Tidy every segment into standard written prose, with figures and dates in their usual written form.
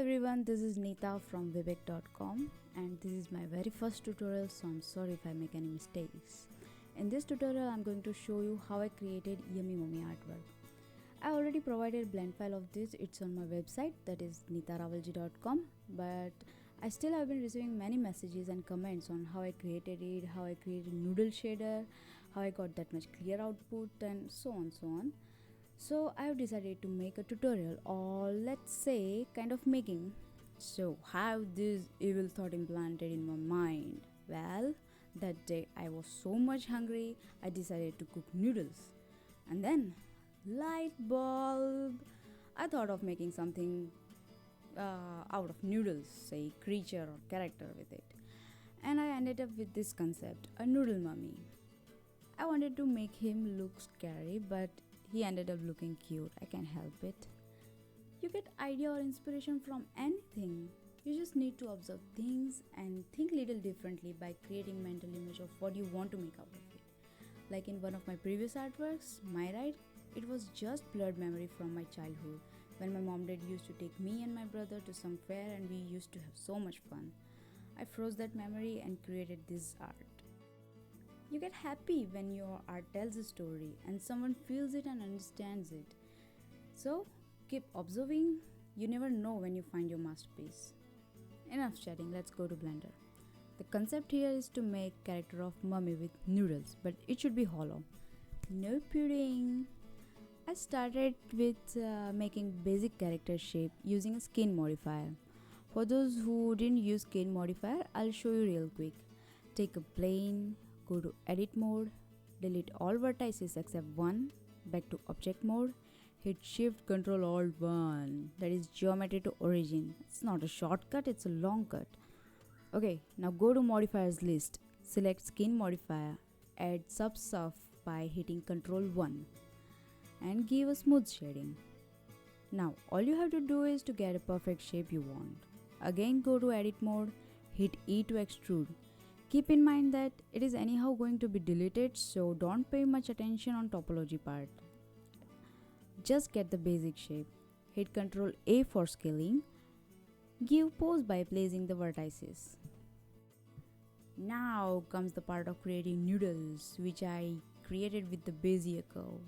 everyone, this is Neeta from Weybec.com and this is my very first tutorial, so I'm sorry if I make any mistakes. In this tutorial, I'm going to show you how I created Yummy Mummy artwork. I already provided a blend file of this, it's on my website, that is neetaravalji.com, but I still have been receiving many messages and comments on how I created it, how I created noodle shader, how I got that much clear output and so on. So I have decided to make a tutorial, or let's say kind of making. So how this evil thought implanted in my mind? Well, that day I was so much hungry, I decided to cook noodles. And then, light bulb! I thought of making something out of noodles, say creature or character with it. And I ended up with this concept, a noodle mummy. I wanted to make him look scary, but he ended up looking cute. I can't help it. You get idea or inspiration from anything. You just need to observe things and think little differently by creating mental image of what you want to make out of it. Like in one of my previous artworks, My Ride, it was just blurred memory from my childhood when my mom dad used to take me and my brother to some fair and we used to have so much fun. I froze that memory and created this art. You get happy when your art tells a story and someone feels it and understands it. So, keep observing. You never know when you find your masterpiece. Enough chatting, let's go to Blender. The concept here is to make character of mummy with noodles, but it should be hollow. No pudding. I started with making basic character shape using a skin modifier. For those who didn't use skin modifier, I'll show you real quick. Take a plane, go to edit mode, delete all vertices except one, back to object mode, hit shift Ctrl Alt 1, that is geometry to origin. It's not a shortcut, it's a long cut. Okay, now go to modifiers list, select skin modifier, add sub by hitting Ctrl 1 and give a smooth shading. Now all you have to do is to get a perfect shape you want. Again go to edit mode, hit E to extrude. Keep in mind that it is anyhow going to be deleted, so don't pay much attention on topology part. Just get the basic shape. Hit Ctrl A for scaling. Give pose by placing the vertices. Now comes the part of creating noodles, which I created with the Bezier curve.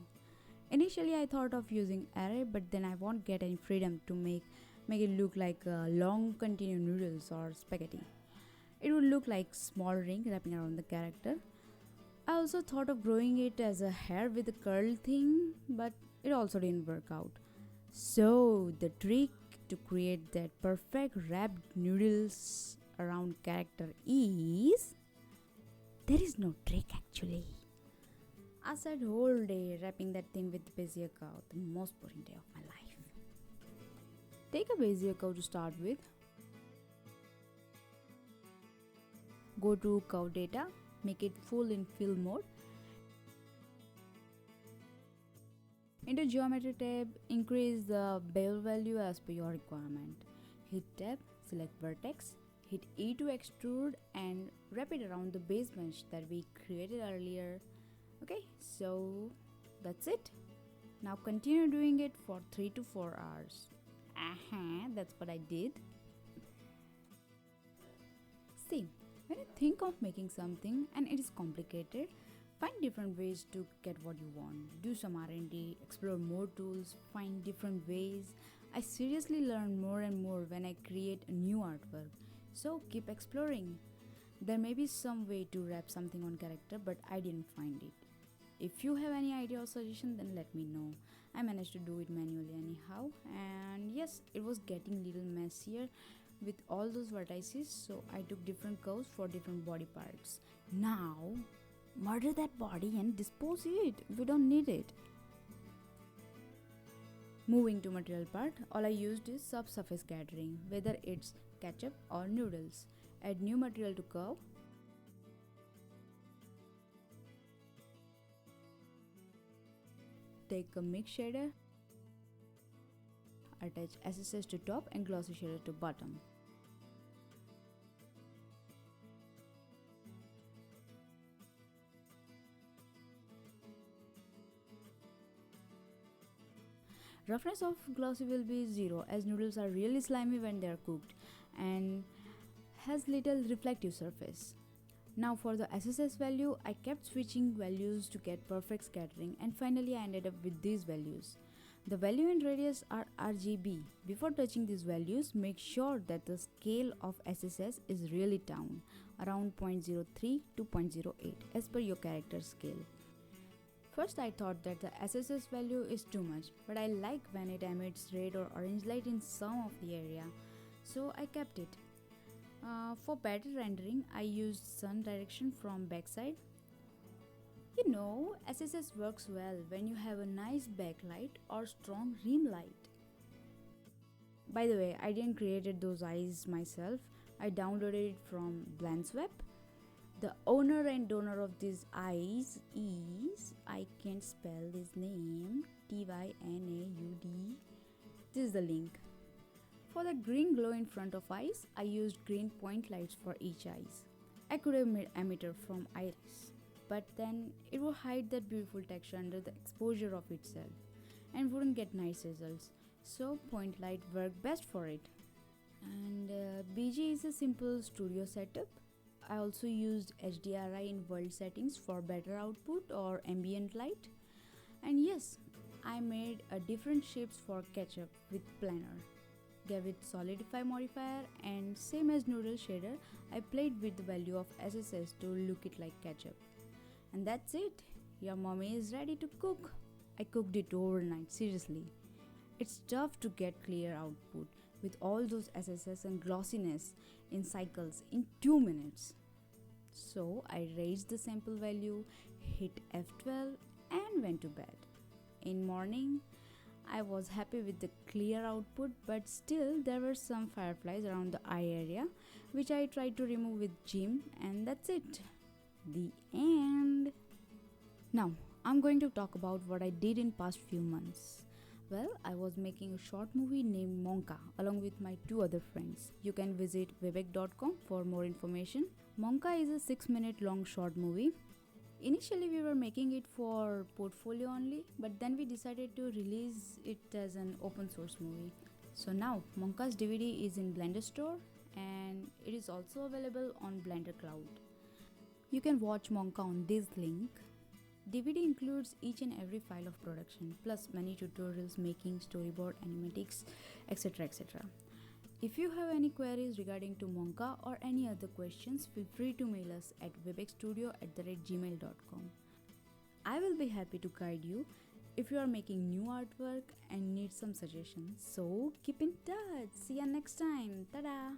Initially I thought of using array, but then I won't get any freedom to make it look like long continuous noodles or spaghetti. It would look like small ring wrapping around the character. I also thought of growing it as a hair with a curl thing, but it also didn't work out. So the trick to create that perfect wrapped noodles around character is... there is no trick actually. I sat whole day wrapping that thing with the Bezier curve, the most boring day of my life. Take a Bezier curve to start with. Go to curve data, make it full in fill mode. Into geometry tab, increase the bevel value as per your requirement. Hit tab, select vertex, hit E to extrude and wrap it around the base mesh that we created earlier. Okay, so that's it. Now continue doing it for 3 to 4 hours. That's what I did. See, when you think of making something and it is complicated, find different ways to get what you want. Do some R&D, explore more tools, find different ways. I seriously learn more and more when I create a new artwork. So keep exploring. There may be some way to wrap something on character, but I didn't find it. If you have any idea or suggestion, then let me know. I managed to do it manually anyhow, and yes, it was getting a little messier with all those vertices, so I took different curves for different body parts. Now, murder that body and dispose it. We don't need it. Moving to material part, all I used is subsurface gathering, whether it's ketchup or noodles. Add new material to curve. Take a mix shader, attach SSS to top and glossy shader to bottom. Roughness of glossy will be 0 as noodles are really slimy when they are cooked and has little reflective surface. Now for the SSS value, I kept switching values to get perfect scattering, and finally I ended up with these values. The value and radius are RGB. Before touching these values, make sure that the scale of SSS is really down, around 0.03 to 0.08 as per your character scale. First I thought that the SSS value is too much, but I like when it emits red or orange light in some of the area, so I kept it. For better rendering, I used sun direction from backside. You know, SSS works well when you have a nice backlight or strong rim light. By the way, I didn't create those eyes myself. I downloaded it from Blanswap. The owner and donor of these eyes is, I can't spell his name, Tynaud. This is the link. For the green glow in front of eyes, I used green point lights for each eyes. I could have made emitter from iris, but then it would hide that beautiful texture under the exposure of itself and wouldn't get nice results. So point light worked best for it. And BG is a simple studio setup. I also used HDRI in world settings for better output or ambient light. And yes, I made different shapes for ketchup with planar. Gave it solidify modifier, and same as noodle shader, I played with the value of SSS to look it like ketchup. And that's it. Your mommy is ready to cook. I cooked it overnight, seriously. It's tough to get clear output with all those SSS and glossiness in cycles in 2 minutes. So I raised the sample value, hit F12 and went to bed. In morning, I was happy with the clear output, but still there were some fireflies around the eye area which I tried to remove with Jim, and that's it. The end. Now I'm going to talk about what I did in past few months. Well, I was making a short movie named Monka along with my 2 other friends. You can visit Weybec.com for more information. Monka is a 6-minute long short movie. Initially we were making it for portfolio only, but then we decided to release it as an open source movie. So now Monka's DVD is in Blender store and it is also available on Blender Cloud. You can watch Monka on this link. DVD includes each and every file of production, plus many tutorials making storyboard, animatics, etc. etc. If you have any queries regarding to Monka or any other questions, feel free to mail us at webexstudio@gmail.com. I will be happy to guide you if you are making new artwork and need some suggestions. So keep in touch. See you next time. Tada!